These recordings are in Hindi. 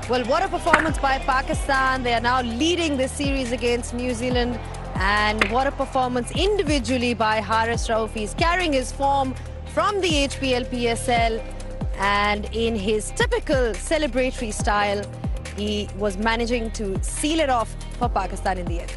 Well, what a performance by Pakistan. They are now leading this series against New Zealand. And what a performance individually by Haris Rauf. He's carrying his form from the HPL PSL. And in his typical celebratory style, he was managing to seal it off for Pakistan in the end.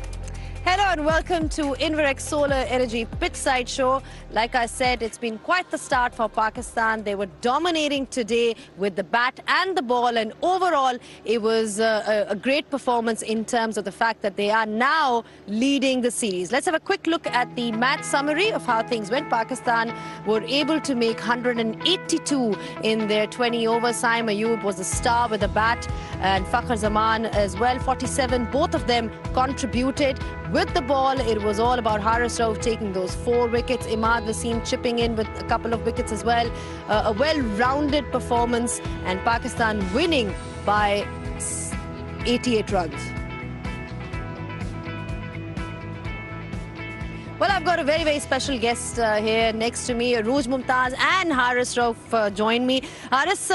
Hello and welcome to Inverex Solar Energy Pitchside Show. Like I said, it's been quite the start for Pakistan. They were dominating today with the bat and the ball, and overall it was a great performance in terms of the fact that they are now leading the series. Let's have a quick look at the match summary of how things went. Pakistan were able to make 182 in their 20 overs. Saim Ayub was the star with the bat, and Fakhar Zaman as well, 47. Both of them contributed. With the ball, it was all about Haris Rauf taking those 4 wickets. Imad Wasim chipping in with a couple of wickets as well. A well-rounded performance, and Pakistan winning by 88 runs. Well, I've got a very, very special guest here next to me. Arooj Mumtaz and Haris Rauf join me. Haris,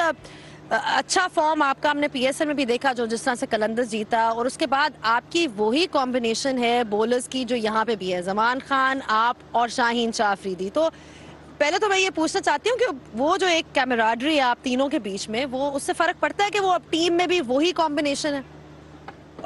अच्छा फॉर्म आपका हमने पीएसएल में भी देखा, जो जिस तरह से कलंदर जीता, और उसके बाद आपकी वही कॉम्बिनेशन है बॉलर्स की जो यहाँ पे भी है, जमान खान, आप और शाहीन शाह अफरीदी। तो पहले तो मैं ये पूछना चाहती हूँ कि वो जो एक कैमराडरी है आप तीनों के बीच में, वो उससे फर्क पड़ता है कि वो अब टीम में भी वही कॉम्बिनेशन है?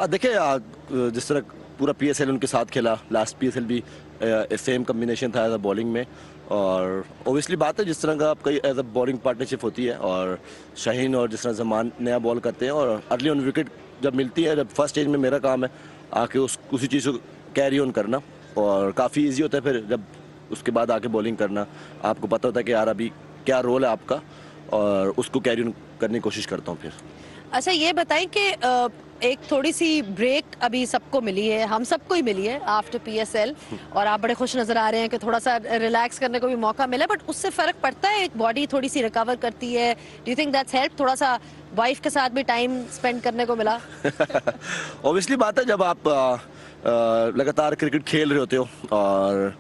देखिए, जिस तरह पूरा पीएसएल उनके साथ खेला, लास्ट पीएसएल भी सेम कॉम्बिनेशन था एज अ बॉलिंग में, और ओबियसली बात है जिस तरह का आपका एज अ बॉलिंग पार्टनरशिप होती है, और शाहीन और जिस तरह जमान नया बॉल करते हैं और अर्ली ऑन विकेट जब मिलती है, जब फर्स्ट स्टेज में मेरा काम है आके उसी चीज़ को कैरी ऑन करना, और काफ़ी इजी होता है फिर जब उसके बाद आके बॉलिंग करना। आपको पता होता है कि यार अभी क्या रोल है आपका, और उसको कैरी ऑन करने की कोशिश करता हूँ फिर। अच्छा, ये बताएं कि एक थोड़ी सी ब्रेक अभी सबको मिली है, हम सबको ही मिली है आफ्टर पीएसएल, और आप बड़े खुश नजर आ रहे हैं कि थोड़ा सा रिलैक्स करने को भी मौका मिला, बट उससे फर्क पड़ता है, एक बॉडी थोड़ी सी रिकवर करती है। Do you think that's help? थोड़ा सा वाइफ के साथ भी टाइम स्पेंड करने को मिला? ऑब्वियसली बात है, जब आप लगातार क्रिकेट खेल रहे होते हो, और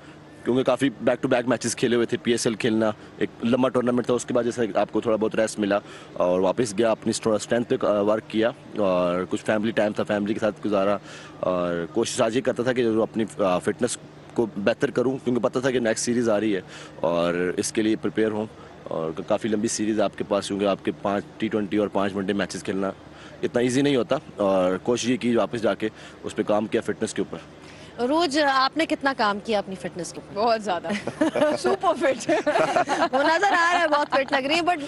क्योंकि काफ़ी बैक टू बैक मैचेस खेले हुए थे, पीएसएल खेलना एक लंबा टूर्नामेंट था, उसके बाद जैसे आपको थोड़ा बहुत रेस्ट मिला और वापस गया, अपनी स्ट्रेंथ पे वर्क किया, और कुछ फैमिली टाइम था, फैमिली के साथ गुजारा, और कोशिश आज ये करता था कि जो अपनी फिटनेस को बेहतर करूं, क्योंकि पता था कि नेक्स्ट सीरीज़ आ रही है और इसके लिए प्रिपेयर हूं, और काफ़ी लंबी सीरीज़ आपके पास, क्योंकि आपके 5 T20 और 5 वनडे मैचेस खेलना इतना ईजी नहीं होता, और कोशिश ये की वापस जाके उस पर काम किया फिटनेस के ऊपर। रोज आपने कितना काम किया अपनी फिटनेस को? बहुत ज्यादा सुपर फिट वो नजर आ रहा है, बहुत फिट लग रही है, but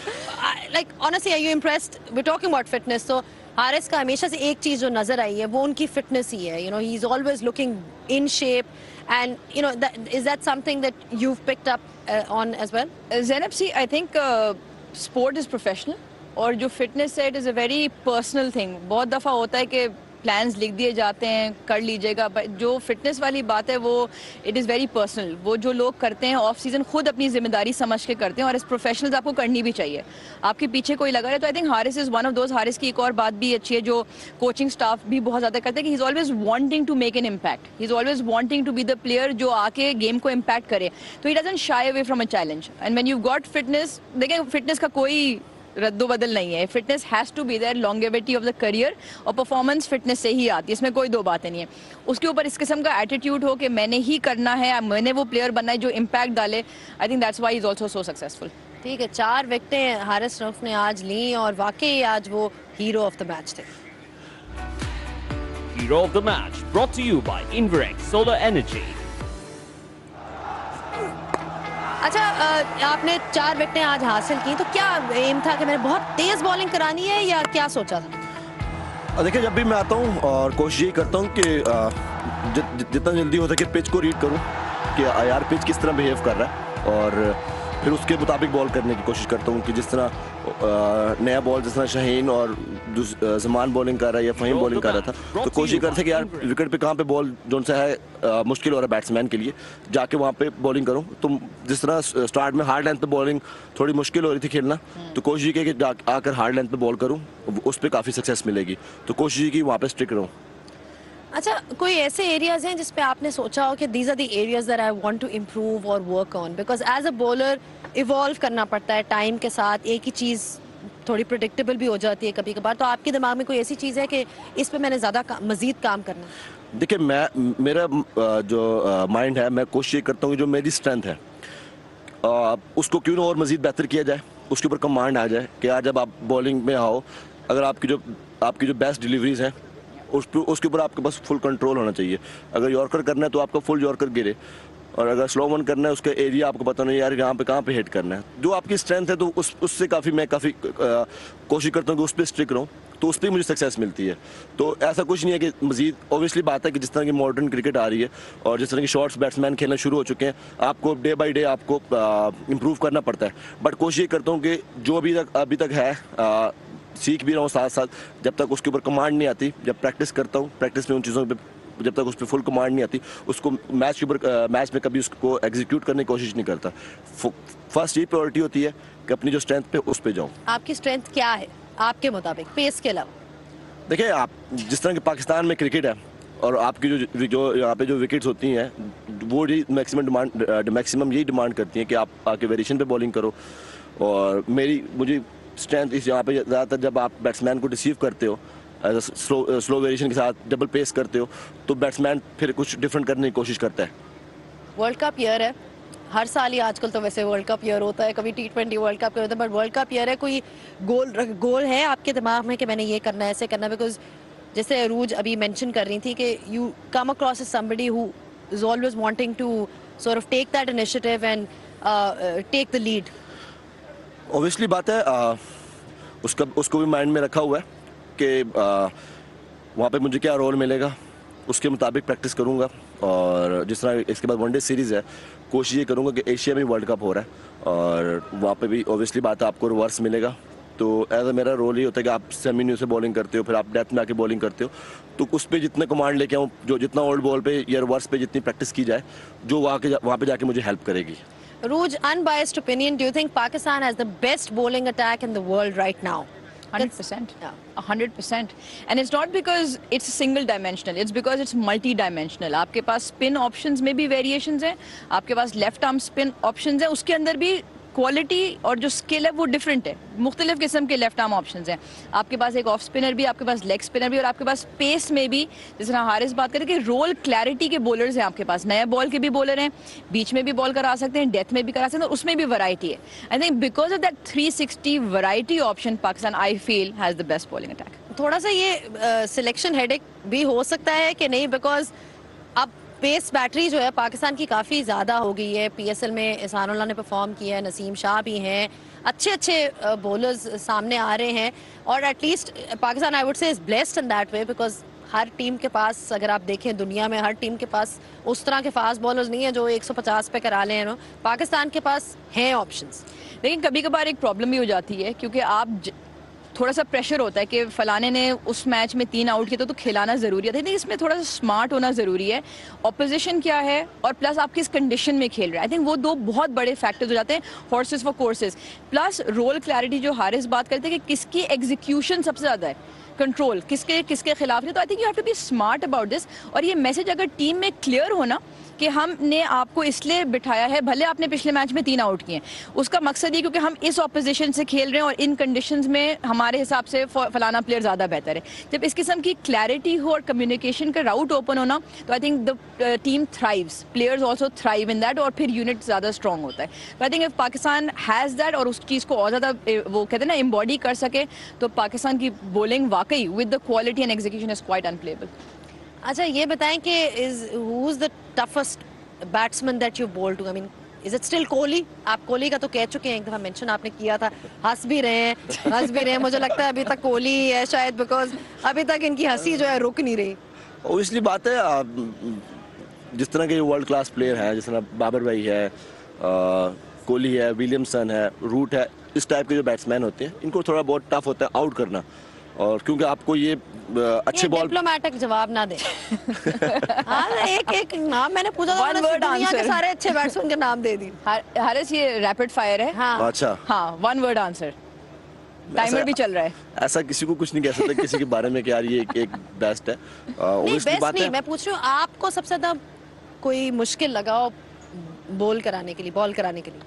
like honestly are you impressed? We talking about fitness, तो हारिस का हमेशा से एक चीज जो नजर आई है वो उनकी फिटनेस ही है। You know, he is always looking in shape, and you know, is that something that you have picked up on as well? Zainab see, I think sport is professional, और जो फिटनेस है it is a very personal thing. बहुत दफ़ा होता है कि प्लान्स लिख दिए जाते हैं, कर लीजिएगा, बट जो फिटनेस वाली बात है वो इट इज़ वेरी पर्सनल। वो जो लोग करते हैं ऑफ सीजन खुद अपनी जिम्मेदारी समझ के करते हैं, और एज प्रोफेशनल्स आपको करनी भी चाहिए। आपके पीछे कोई लगा रहे तो I think Haris is one of those. Haris की एक और बात भी अच्छी है जो कोचिंग स्टाफ भी बहुत ज़्यादा करते हैं, कि he is always wanting to make an impact, he is always wanting to be the player जो आके गेम को इम्पैक्ट करे, तो he doesn't shy away from a challenge. And when you got fitness, देखिए फिटनेस का कोई रद्दो बदल नहीं है, fitness has to be there, longevity of the career, और परफॉर्मेंस फिटनेस से ही आती है, इसमें कोई दो बातें नहीं है। उसके ऊपर इस किस्म का एटीट्यूड हो कि मैंने ही करना है, मैंने वो प्लेयर बनना है जो इम्पैक्ट डाले, I think that's why he is also so successful. ठीक है, 4 विकेटें हारिस रऊफ ने आज ली, और वाकई आज वो हीरो ऑफ द मैच थे। Hero of the match brought to you by Inverex Solar Energy. अच्छा, आपने 4 विकेटें आज हासिल की, तो क्या एम था कि मैंने बहुत तेज बॉलिंग करानी है, या क्या सोचा था? देखिए, जब भी मैं आता हूँ और कोशिश यही करता हूँ कि जितना जल्दी हो सके पिच को रीड करूँ कि यार पिच किस तरह बिहेव कर रहा है, और फिर उसके मुताबिक बॉल करने की कोशिश करता हूँ कि जिस तरह नया बॉल जिस तरह शाहीन और जमान बॉलिंग कर रहा है या फ़हीम बॉलिंग कर रहा था, तो कोशिश करते कि यार विकेट पे कहाँ पे बॉल जो सा है मुश्किल हो रहा है बैट्समैन के लिए, जाके वहाँ पे बॉलिंग करूँ। तो जिस तरह स्टार्ट में हार्ड लेंथ पे बॉलिंग थोड़ी मुश्किल हो रही थी खेलना, तो कोशिश की कि आकर हार्ड लेंथ पे बॉल करूँ, उस पर काफ़ी सक्सेस मिलेगी, तो कोशिश की वहाँ पर स्टिक रहूँ। अच्छा, कोई ऐसे एरियाज हैं जिस पे आपने सोचा हो कि these are the areas that I want to improve और work on? Because as a bowler evolve करना पड़ता है टाइम के साथ, एक ही चीज़ थोड़ी प्रिडिक्टेबल भी हो जाती है कभी कभार, तो आपके दिमाग में कोई ऐसी चीज़ है कि इस पे मैंने ज़्यादा मज़ीद काम करना है? देखिए, मेरा जो माइंड है, मैं कोशिश ये करता हूँ कि जो मेरी स्ट्रेंथ है उसको क्यों ना और मज़ीद बेहतर किया जाए, उसके ऊपर कमांड आ जाए कि आज जब आप बॉलिंग में आओ, अगर आपकी जो बेस्ट डिलीवरीज हैं उसके ऊपर आपके पास फुल कंट्रोल होना चाहिए। अगर यॉर्कर करना है तो आपका फुल यॉर्कर गिरे, और अगर स्लो वन करना है उसका एरिया आपको पता नहीं यार यहाँ पे कहाँ पे हिट करना है। जो आपकी स्ट्रेंथ है तो उससे मैं काफ़ी कोशिश करता हूँ कि उस पर स्ट्रिक रहूँ, तो उस पर मुझे सक्सेस मिलती है। तो ऐसा कुछ नहीं है कि मज़ीद, ऑब्वियसली बात है कि जिस तरह की मॉडर्न क्रिकेट आ रही है और जिस तरह की शॉर्ट्स बैट्समैन खेलना शुरू हो चुके हैं, आपको डे बाई डे आपको इम्प्रूव करना पड़ता है। बट कोशिश ये करता हूँ कि जो अभी तक है सीख भी रहा हूँ साथ साथ, जब तक उसके ऊपर कमांड नहीं आती, जब प्रैक्टिस करता हूँ, प्रैक्टिस में उन चीज़ों पे जब तक उस पर फुल कमांड नहीं आती, उसको मैच में कभी उसको एग्जीक्यूट करने की कोशिश नहीं करता। फर्स्ट ये प्रायोरिटी होती है कि अपनी जो स्ट्रेंथ पे उस पर जाऊँ। आपकी स्ट्रेंथ क्या है आपके मुताबिक पेस के अलावा? देखिए, आप जिस तरह के पाकिस्तान में क्रिकेट है और आपकी जो यहाँ पे जो विकेट्स होती हैं, वो मैक्सिमम यही डिमांड करती हैं कि आप आके वेरिएशन पे बॉलिंग करो। और मुझे स्ट्रेंथ इस यहाँ पे ज़्यादातर, जब आप बैट्समैन को रिसीव करते हो स्लो वेरिएशन के साथ, डबल पेस करते हो, तो बैट्समैन फिर कुछ डिफरेंट करने की कोशिश करता है। वर्ल्ड कप ईयर है, हर साल ही आजकल तो वैसे वर्ल्ड कप ईयर होता है, कभी T20 वर्ल्ड कप होता है, बट वर्ल्ड कप ईयर है। कोई गोल है आपके दिमाग में कि मैंने ये करना है, ऐसे करना है? बिकॉज जैसे अरूज अभी मेंशन कर रही थी कि you come across as somebody who is always wanting to sort of take that initiative and take the lead. Obviously बात है, उसको भी माइंड में रखा हुआ है कि वहाँ पे मुझे क्या रोल मिलेगा, उसके मुताबिक प्रैक्टिस करूँगा। और जिस तरह इसके बाद वनडे सीरीज़ है, कोशिश ये करूँगा कि एशिया में वर्ल्ड कप हो रहा है और वहाँ पे भी ऑब्वियसली बात है आपको रिवर्स मिलेगा। तो एज अ मेरा रोल ये होता है कि आप सेमी न्यू से बॉलिंग करते हो, फिर आप डेथ में आके बॉलिंग करते हो, तो उस पर जितने कमांड लेके आऊँ, जितना ओल्ड बॉल पे या रिवर्स पे जितनी प्रैक्टिस की जाए, जो वहाँ पे जाके मुझे हेल्प करेगी। Rooj, unbiased opinion, do you think Pakistan has the best bowling attack in the world right now? 100%. Yeah. 100%. And it's not because it's single dimensional, it's because it's multi-dimensional. आपके पास spin options में भी variations हैं, आपके पास left arm spin options हैं, उसके अंदर भी क्वालिटी और जो स्किल है वो डिफरेंट है। मुख्तलिफ किस्म के लेफ्ट आर्म ऑप्शंस हैं, आपके पास एक ऑफ स्पिनर भी, आपके पास लेग स्पिनर भी, और आपके पास पेस में भी, जिस तरह हारिस बात करें कि रोल क्लैरिटी के बॉलर्स हैं आपके पास, नए बॉल के भी बॉलर हैं, बीच में भी बॉल करा सकते हैं, डेथ में भी करा सकते हैं, और उसमें भी वैरायटी है। I think because of that 360 variety option, Pakistan I feel has the best bowling attack. थोड़ा सा ये सिलेक्शन हेडेक भी हो सकता है कि नहीं, बिकॉज अब पेस बैटरी जो है पाकिस्तान की काफ़ी ज़्यादा हो गई है। PSL में एहसानुल्लाह ने परफॉर्म किया है, नसीम शाह भी हैं, अच्छे बॉलर्स सामने आ रहे हैं, और at least Pakistan I would say is blessed in that way, because her team के पास, अगर आप देखें दुनिया में, हर टीम के पास उस तरह के फास्ट बॉलर्स नहीं है जो 150 पे करा लें। पाकिस्तान के पास हैं ऑप्शंस। लेकिन कभी कभार एक प्रॉब्लम भी हो जाती है, क्योंकि आप थोड़ा सा प्रेशर होता है कि फलाने ने उस मैच में 3 आउट किया तो खिलाना ज़रूरी है। लेकिन इसमें थोड़ा सा स्मार्ट होना ज़रूरी है, ऑपोजिशन क्या है और प्लस आप किस कंडीशन में खेल रहे हैं। आई थिंक वो दो बहुत बड़े फैक्टर्स हो जाते हैं, horses for courses, plus role clarity जो हारिस बात करते हैं कि किसकी एग्जीक्यूशन सबसे ज़्यादा है, कंट्रोल किसके खिलाफ है। तो I think you have to be smart about this, और ये मैसेज अगर टीम में क्लियर हो ना कि हमने आपको इसलिए बिठाया है, भले आपने पिछले मैच में 3 आउट किए, उसका मकसद ये क्योंकि हम इस ऑपोजिशन से खेल रहे हैं और इन कंडीशंस में हमारे हिसाब से फलाना प्लेयर ज़्यादा बेहतर है। जब इस किस्म की क्लैरिटी हो और कम्युनिकेशन का राउट ओपन होना, तो I think the team thrives, players also thrive in that, और फिर यूनिट ज़्यादा स्ट्रॉन्ग होता है। तो I think if Pakistan has that और उस चीज़ को और ज़्यादा वो कहते हैं ना एम्बॉडी कर सके, तो पाकिस्तान की बॉलिंग वाकई with the quality and execution is quite unplayable. अच्छा, ये बताएं कि who is the toughest batsman that you bowled to? I mean, is it still Kohli? आप कोहली का तो कह चुके हैं, एक दफा मेंशन आपने किया था, हंस भी रहे हैं। मुझे लगता है अभी तक कोहली ही है शायद, बिकॉज अभी तक इनकी हंसी जो है रुक नहीं रही। ऑब्वियसली बात है, जिस तरह के वर्ल्ड क्लास प्लेयर हैं, जिस तरह बाबर भाई है, कोहली है, विलियमसन है, रूट है, इस टाइप के जो बैट्समैन होते हैं, इनको थोड़ा बहुत टफ होता है आउट करना। और क्योंकि आपको ये अच्छे बॉल, डिप्लोमेटिक जवाब ना दे। हाँ, एक नाम मैंने पूछा था, दुनिया के सारे अच्छे बैट्समैन के नाम दे दी। हारिस, ये रैपिड फायर है। हाँ, अच्छा, हाँ, 1 वर्ड आंसर, टाइमर भी चल रहा है। ऐसा किसी को कुछ नहीं कह सकते किसी के बारे में कि यार ये एक बेस्ट है। नहीं, बेस्ट नहीं, मैं पूछ रही हूँ आपको सबसे ज्यादा कोई मुश्किल लगा बॉल कराने के लिए?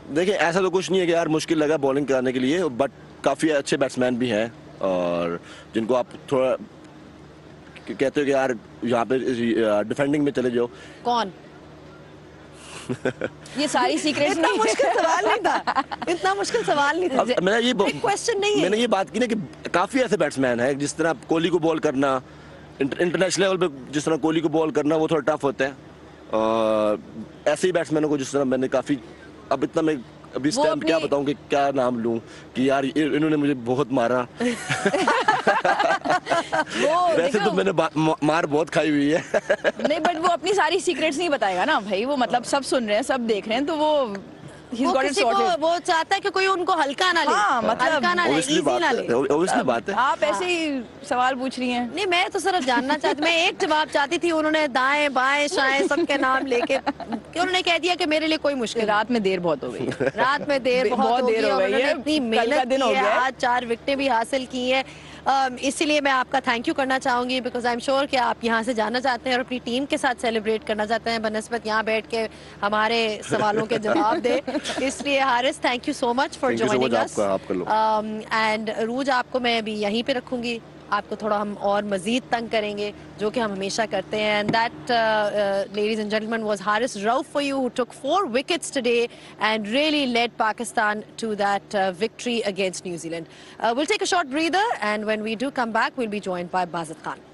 देखिए ऐसा तो कुछ नहीं है कि यार मुश्किल लगा बॉलिंग कराने के लिए, बट काफ़ी अच्छे बैट्समैन भी हैं और जिनको आप थोड़ा कहते हो कि यार यहाँ पे डिफेंडिंग में चले जाओ। कौन? ये सारी सीक्रेट्स इतना नहीं मुश्किल सवाल नहीं था, इतना मुश्किल सवाल नहीं था। अब क्वेश्चन नहीं है। मैंने ये बात की ना कि काफ़ी ऐसे बैट्समैन हैं जिस तरह कोहली को बॉल करना, इंटरनेशनल लेवल पे जिस तरह कोहली को बॉल करना वो थोड़ा टफ होता है। ऐसे ही बैट्समैनों को जिस तरह मैंने काफ़ी, अब इतना मैं अभी इस टाइम क्या बताऊं कि क्या नाम लूं कि यार इन्होंने मुझे बहुत मारा। वैसे तो मैंने मार बहुत खाई हुई है। नहीं, बट वो अपनी सारी सीक्रेट्स नहीं बताएगा ना भाई, वो मतलब सब सुन रहे हैं, सब देख रहे हैं, तो वो वो चाहता है कि कोई उनको हल्का ना ले। हाँ, मतलब हल्का ना ले, इजी ना ले। Obviously बात है। आप ऐसे ही सवाल पूछ रही हैं। नहीं, मैं तो सिर्फ जानना चाहती, मैं एक जवाब चाहती थी। उन्होंने दाएं बाएं शाएं सबके नाम लेके उन्होंने कह दिया कि मेरे लिए कोई मुश्किल। रात में देर बहुत हो गई। रात में देर बहुत हो गई है। इतनी मेहनत की है, आज 4 विकेटें भी हासिल की है। इसीलिए मैं आपका थैंक यू करना चाहूंगी, बिकॉज आई एम श्योर कि आप यहाँ से जाना चाहते हैं और अपनी टीम के साथ सेलिब्रेट करना चाहते हैं बनस्बत यहाँ बैठ के हमारे सवालों के जवाब दे। इसलिए Haris, thank you so much for joining us. And रूज, आपको मैं अभी यहीं पे रखूंगी, आपको थोड़ा हम और मजीद तंग करेंगे जो कि हम हमेशा करते हैं। And that ladies and gentleman was Haris Rauf for you, who took 4 wickets today and really led Pakistan to that victory against New Zealand. We'll take a short breather, and when we do come back, we'll be joined by Bazat Khan.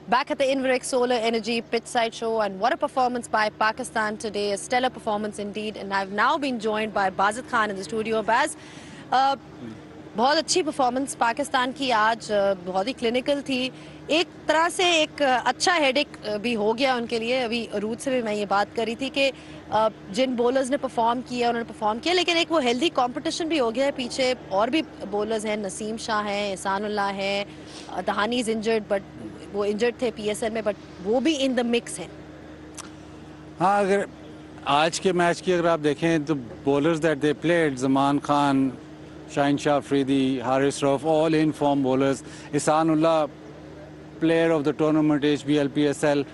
Back at the Inverex Solar Energy Pitchside Show, and what a performance by Pakistan today, a stellar performance indeed. And I've now been joined by Bazat Khan in the studio. Baz, बहुत अच्छी परफॉर्मेंस पाकिस्तान की आज, बहुत ही क्लिनिकल थी। एक तरह से एक अच्छा हेडेक भी हो गया उनके लिए। अभी रूट से भी मैं ये बात कर रही थी कि जिन बॉलर्स ने परफॉर्म किया उन्होंने परफॉर्म किया, लेकिन एक वो हेल्दी कंपटीशन भी हो गया है। पीछे और भी बॉलर्स हैं, नसीम शाह हैं, एहसानुल्लाह हैं, दहानी इज इंजर्ड, बट वो इंजर्ड थे PSL में, बट वो भी इन द मिक्स हैं। हाँ, अगर आज के मैच की अगर आप देखें तो bowlers that they played, Zaman Khan, Shaheen Shah Afridi, Haris Rauf, all in form bowlers. Ehsanullah player of the tournament HBL PSL।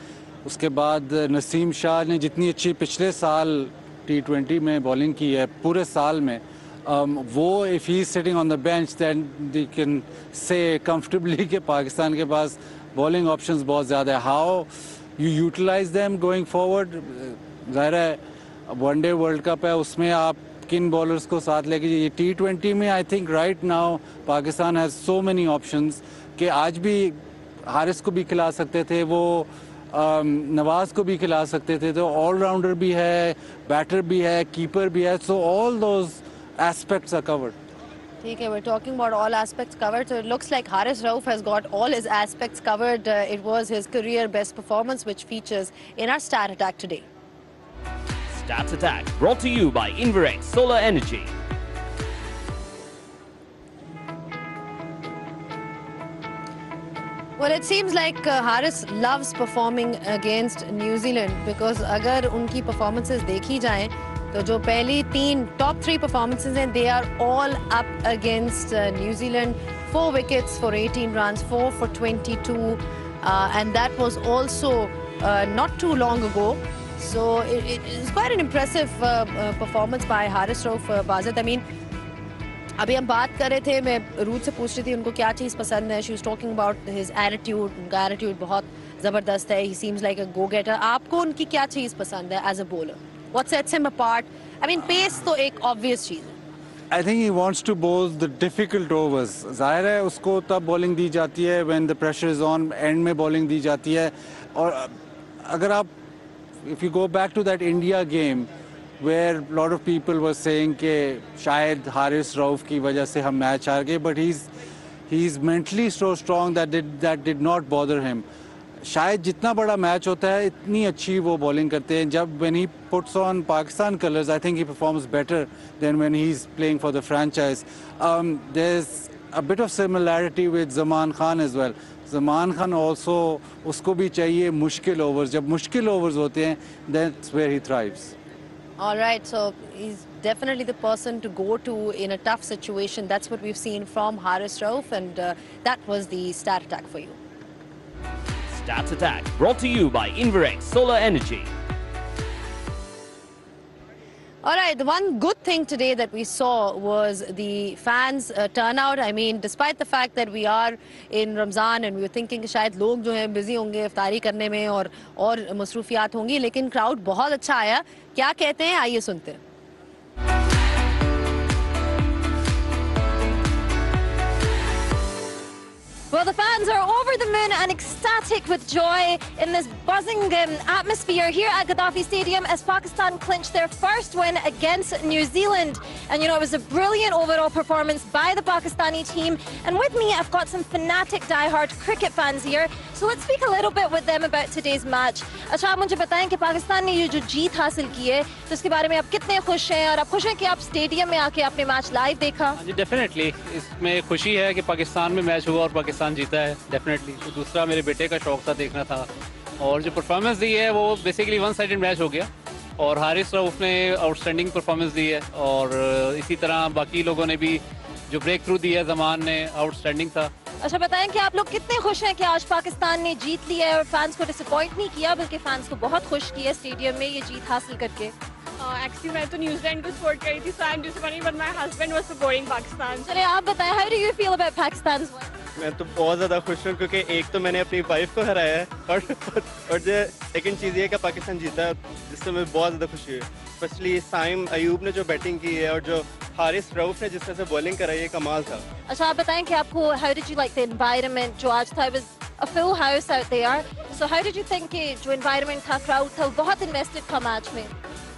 उसके बाद नसीम शाह ने जितनी अच्छी पिछले साल T20 में बॉलिंग की है पूरे साल में, वो if he sitting on the bench then they can say comfortably कि पाकिस्तान के पास बॉलिंग ऑप्शंस बहुत ज़्यादा है। How you utilise them going forward, ज़ाहिर है वनडे वर्ल्ड कप है, उसमें आप किन बॉलर्स को साथ लेके। ये T20 में I think right now Pakistan has so many options कि आज भी हारिस को भी खिला सकते थे, वो नवाज को भी खिला सकते थे, तो ऑलराउंडर भी है, बैटर भी है, कीपर भी है, so all those aspects are covered. ठीक है, we're talking about all aspects covered, so it looks like Haris Rauf has got all his aspects covered. It was his career best performance, which features in our Stat Attack today. Stats Attack, brought to you by Inverex Solar Energy. Well, it seems like Haris loves performing against New Zealand, because अगर उनकी performances देखी जाएं तो जो पहली 3 top 3 performances हैं, they are all up against New Zealand. 4 wickets for 18 runs, 4 for 22, and that was also not too long ago. So it's quite an impressive performance by Haris Rauf. Bazat, I mean, अभी हम बात कर रहे थे, मैं रूट से पूछ रही थी उनको क्या चीज़ पसंद है। She was talking about his attitude, उनका एटीट्यूड बहुत ज़बरदस्त है। He seems like a go getter. आपको उनकी क्या चीज़ पसंद है as a bowler? What sets him apart? I mean, pace तो एक ऑब्वियस चीज़ है। I think he wants to bowl the difficult overs. जाहिर है उसको तब बॉलिंग दी जाती है when the pressure is on, and में बॉलिंग दी जाती है। और अगर आप if you go back to that India game where a lot of people were saying कि शायद हारिस रऊफ की वजह से हम मैच हार गए, but he's mentally so strong that did not bother him. शायद जितना बड़ा मैच होता है इतनी अच्छी वो बॉलिंग करते हैं। जब when he puts on Pakistan colours, I think he performs better than when he's playing for the franchise. There's a bit of similarity with Zaman Khan as well. Zaman Khan also, उसको भी चाहिए मुश्किल ओवर्स। जब मुश्किल ओवर्स होते हैं that's where he thrives. All right, so he's definitely the person to go to in a tough situation. That's what we've seen from Haris Rauf, and that was the stat attack for you. Stats Attack, brought to you by Inverex Solar Energy. All right, the one good thing today that we saw was the fans turnout. I mean, despite the fact that we are in Ramzan and we were thinking कि शायद लोग जो हैं busy होंगे इफ्तारी करने में और मसरूफियात होंगी, लेकिन crowd बहुत अच्छा आया. क्या कहते हैं, आइए सुनते हैं. Well, the fans are over the moon and ecstatic with joy in this buzzing atmosphere here at Gaddafi Stadium as Pakistan clinched their first win against New Zealand. And, you know, it was a brilliant overall performance by the Pakistani team. And with me, I've got some fanatic die-hard cricket fans here. So let's speak a little bit with them about today's match. अच्छा, आप मुझे बताएं कि पाकिस्तान ने ये जो जीत हासिल की है, तो इसके बारे में आप कितने खुश हैं और आप खुश हैं कि आप स्टेडियम में आके आपने मैच लाइव देखा? जी, डेफिनेटली इसमें खुशी है कि पाकिस्तान में मैच हुआ और पाकिस्तान जीता है, डेफिनेटली. तो दूसरा मेरे बेटे का शौक था देखना था, और जो परफॉर्मेंस दी है वो बेसिकली वन साइडेड मैच हो गया और हारिस रऊफ ने आउटस्टैंडिंग परफॉर्मेंस दी है और इसी तरह बाकी लोगों ने भी जो ब्रेक थ्रू दी है, जमान ने आउटस्टैंडिंग था. अच्छा, बताएं कि आप लोग कितने खुश हैं कि आज पाकिस्तान ने जीत लिया है और फैंस को डिसअपॉइंट नहीं किया, बल्कि फैंस को बहुत खुश किया स्टेडियम में ये जीत हासिल करके? एक्चुअली मैं तो न्यूजीलैंड को सपोर्ट करी थी, so I am disappointed but my husband was supporting Pakistan. चलिए आप बताएं, how do you feel about Pakistan? मैं तो बहुत ज़्यादा खुश हूँ क्योंकि एक तो मैंने अपनी वाइफ को हराया है और जो सेकंड चीज़ ये है कि पाकिस्तान जीता है, जिससे मुझे बहुत ज़्यादा खुशी है. स्पेशली साइम अयूब ने जो बैटिंग की है और जो हारिस रऊफ ने जिस तरह से बॉलिंग कराई है, कमाल था. अच्छा, आप बताएं कि आपको how did you like the environment जो आज था? It was a full house out there, so how did you think कि जो एनवायरनमेंट था, क्राउड था, बहुत इन्वेस्टेड था मैच में?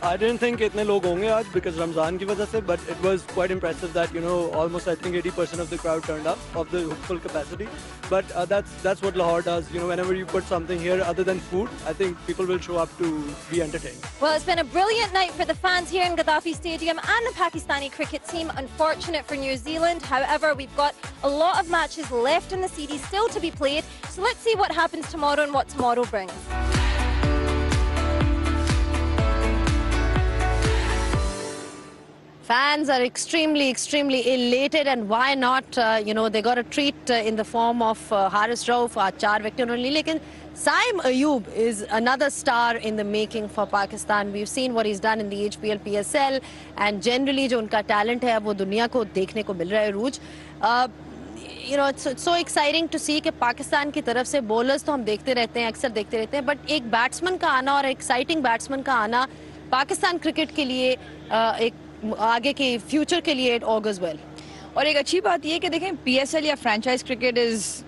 I didn't think इतने लोग होंगे आज because रमज़ान की वजह से, but it was quite impressive that, you know, almost I think 80% of the crowd turned up of the full capacity. But that's what Lahore does. You know, whenever you put something here other than food, I think people will show up to be entertained. Well, it's been a brilliant night for the fans here in Gaddafi Stadium and the Pakistani cricket team. Unfortunate for New Zealand. However, we've got a lot of matches left in the series still to be played. So let's see what happens tomorrow and what tomorrow brings. Fans are extremely elated, and why not? You know, they got a treat in the form of Haris Rauf, 4 wicket only. Lekin Saim Ayub is another star in the making for Pakistan. We've seen what he's done in the HPL PSL, and generally जो उनका talent है वो दुनिया को देखने को मिल रहा है रूज. You know, it's so exciting to see कि पाकिस्तान की तरफ से bowlers तो हम देखते रहते हैं, अक्सर देखते रहते हैं, but एक batsman का आना और exciting batsman का आना पाकिस्तान क्रिकेट के लिए एक आगे के फ्यूचर के लिए इट ऑगर्स वेल. और एक अच्छी बात ये कि देखें, पीएसएल या franchise cricket is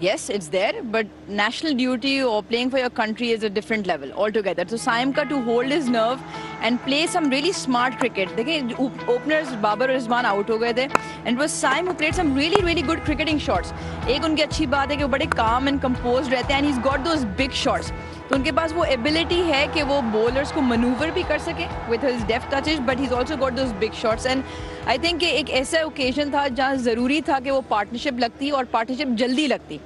yes, it's there, but national duty or playing for your country is a different level altogether. So Saim ka to hold his nerve and play some really smart cricket. देखिए, openers बाबर और रिजवान out हो गए थे, and it was Saim who played some really good cricketing shots. एक उनकी अच्छी बात है कि वो बड़े calm and composed रहते हैं, and he's got those big shots. तो उनके पास वो एबिलिटी है कि वो बॉलर्स को मनूवर भी कर सके with his deft touches, but he is also got those big shots. And I think एक ऐसा ओकेजन था जहाँ ज़रूरी था कि वो पार्टनरशिप लगती और पार्टनरशिप जल्दी लगती.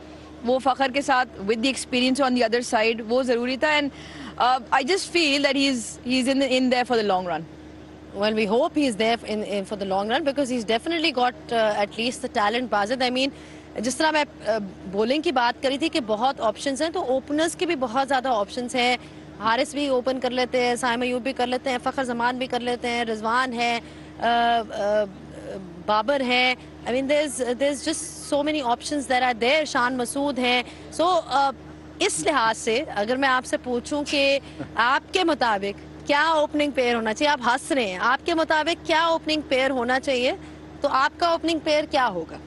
वो फ़खर के साथ with the experience on the other side वो ज़रूरी था. And I just feel that he is in their for the long run. Well, we hope he's there for the long run because he's definitely got at least the talent. Bazid, I mean, जिस तरह मैं बॉलिंग की बात करी थी कि बहुत ऑप्शंस हैं, तो ओपनर्स के भी बहुत ज़्यादा ऑप्शंस हैं. हारिस भी ओपन कर लेते हैं, साइम अयूब भी कर लेते हैं, फ़खर जमान भी कर लेते हैं, रिजवान है, बाबर है. I mean there's just so many options that are there. Shan Masood हैं. So इस लिहाज से अगर मैं आपसे पूछूं कि आपके मुताबिक क्या ओपनिंग पेयर होना चाहिए, आप हंस रहे हैं, आपके मुताबिक क्या ओपनिंग पेयर होना चाहिए, तो आपका ओपनिंग पेयर क्या होगा?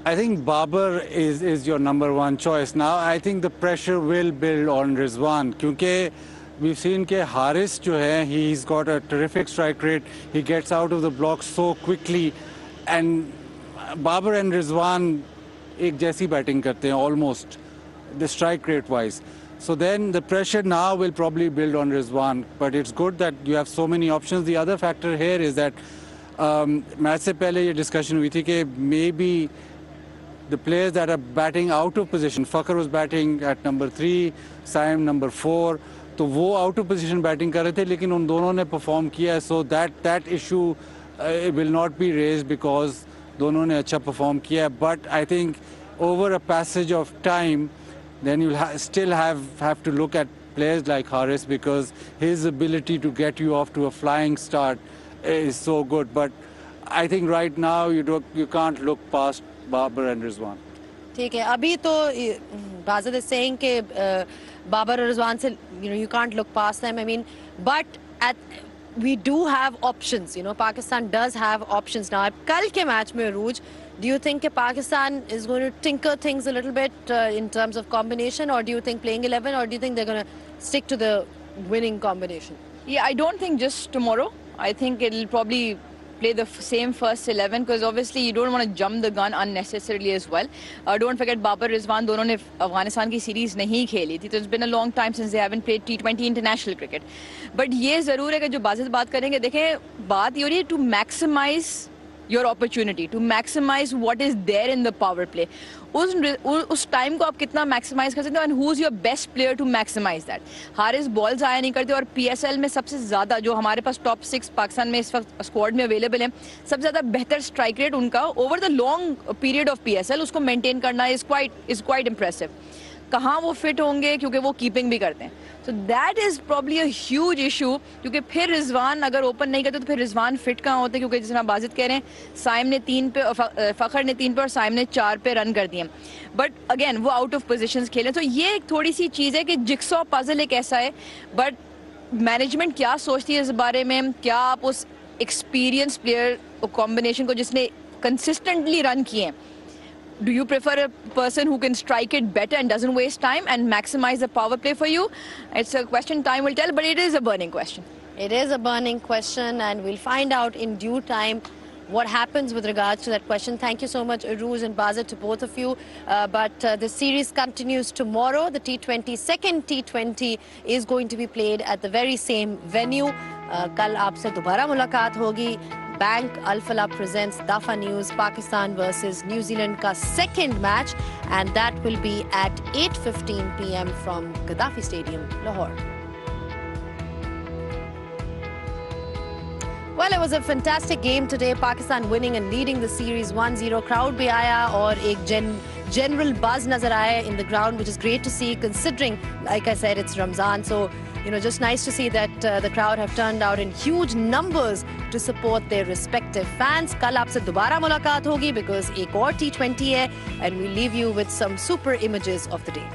I think Babar is your number one choice. Now I think the pressure will build on Rizwan क्योंकि we've seen कि Haris जो है, he's got a terrific strike rate, he gets out of the block so quickly, and Babar and Rizwan एक जैसी बैटिंग करते हैं almost the strike rate wise. So then the pressure now will probably build on Rizwan, but it's good that you have so many options. The other factor here is that match से पहले ये discussion हुई थी कि maybe the players that are batting out of position, Fakhar was batting at number 3, Saim number 4, तो वो आउट ऑफ पोजीशन बैटिंग कर रहे थे, लेकिन उन दोनों ने परफॉर्म किया है, so that issue will not be raise because दोनों ने अच्छा परफॉर्म किया है. But I think over a passage of time then you'll still have to look at players like Haris because his ability to get you off to a flying start is so good. But I think right now you can't look past Babar and Rizwan. ठीक है, अभी तो Bazad is saying कि Babar और Rizwan से you can't look past them. I mean, but we do have options. Pakistan does have options now. कल के मैच में Arooj, do you think Pakistan is going to tinker things a little bit in terms of combination, or do you think playing 11, or do you think they're going to stick to the winning combination? Yeah, I don't think just tomorrow. I think it'll probably play the same first 11 because obviously you don't want to jump the gun unnecessarily as well. Don't forget Babar, Rizwan दोनों ने अफगानिस्तान की सीरीज नहीं खेली थी, तो it's been a long time since they haven't played T20 international cricket. But ये ज़रूर है कि जो बात करेंगे, देखें बात ये हो रही है to maximize your opportunity, to maximize what is there in the power play. उस टाइम को आप कितना मैक्सिमाइज कर सकते हो, and who is your best player to maximise that. Haris ball ज़ाया नहीं करते, और पीएसएल में सबसे ज़्यादा जो हमारे पास टॉप 6 पाकिस्तान में इस वक्त स्क्वाड में अवेलेबल है, सबसे ज़्यादा बेहतर स्ट्राइक रेट उनका over the long period of PSL, उसको मेंटेन करना इज क्वाइट इंप्रेसिव. कहाँ वो फिट होंगे, क्योंकि वो कीपिंग भी करते हैं. So that is probably a huge issue, क्योंकि फिर रिजवान अगर ओपन नहीं करते तो फिर रिजवान फिट कहाँ होते, क्योंकि जिस तरह बाजिद कह रहे हैं, साइम ने 3 पे, फ़खर ने 3 पे और साइम ने 4 पे रन कर दिए. बट अगेन वो आउट ऑफ पोजीशंस खेले, तो ये एक थोड़ी सी चीज़ है कि जिक्सॉ पजल एक ऐसा है. बट मैनेजमेंट क्या सोचती है इस बारे में, क्या आप उस एक्सपीरियंस प्लेयर कॉम्बिनेशन को जिसने कंसिस्टेंटली रन किए हैं, do you prefer a person who can strike it better and doesn't waste time and maximize the power play for you? It's a question time will tell, but it is a burning question. It is a burning question, and we'll find out in due time what happens with regards to that question. Thank you so much, Arooj and Bazid, to both of you. But the series continues tomorrow. The second T20 is going to be played at the very same venue. कल आपसे दोबारा मुलाकात होगी. Bank Al Falah presents Dafa News, Pakistan versus New Zealand का second match, and that will be at 8:15 p.m. from Gaddafi Stadium, Lahore. Well, it was a fantastic game today. Pakistan winning and leading the series 1-0. Crowd भी आया और एक general buzz नजर आया in the ground, which is great to see considering, like I said, it's Ramzan. So, just nice to see that the crowd have turned out in huge numbers to support their respective fans. कल आपसे दोबारा मुलाकात होगी because एक और T20 है, and we leave you with some super images of the day.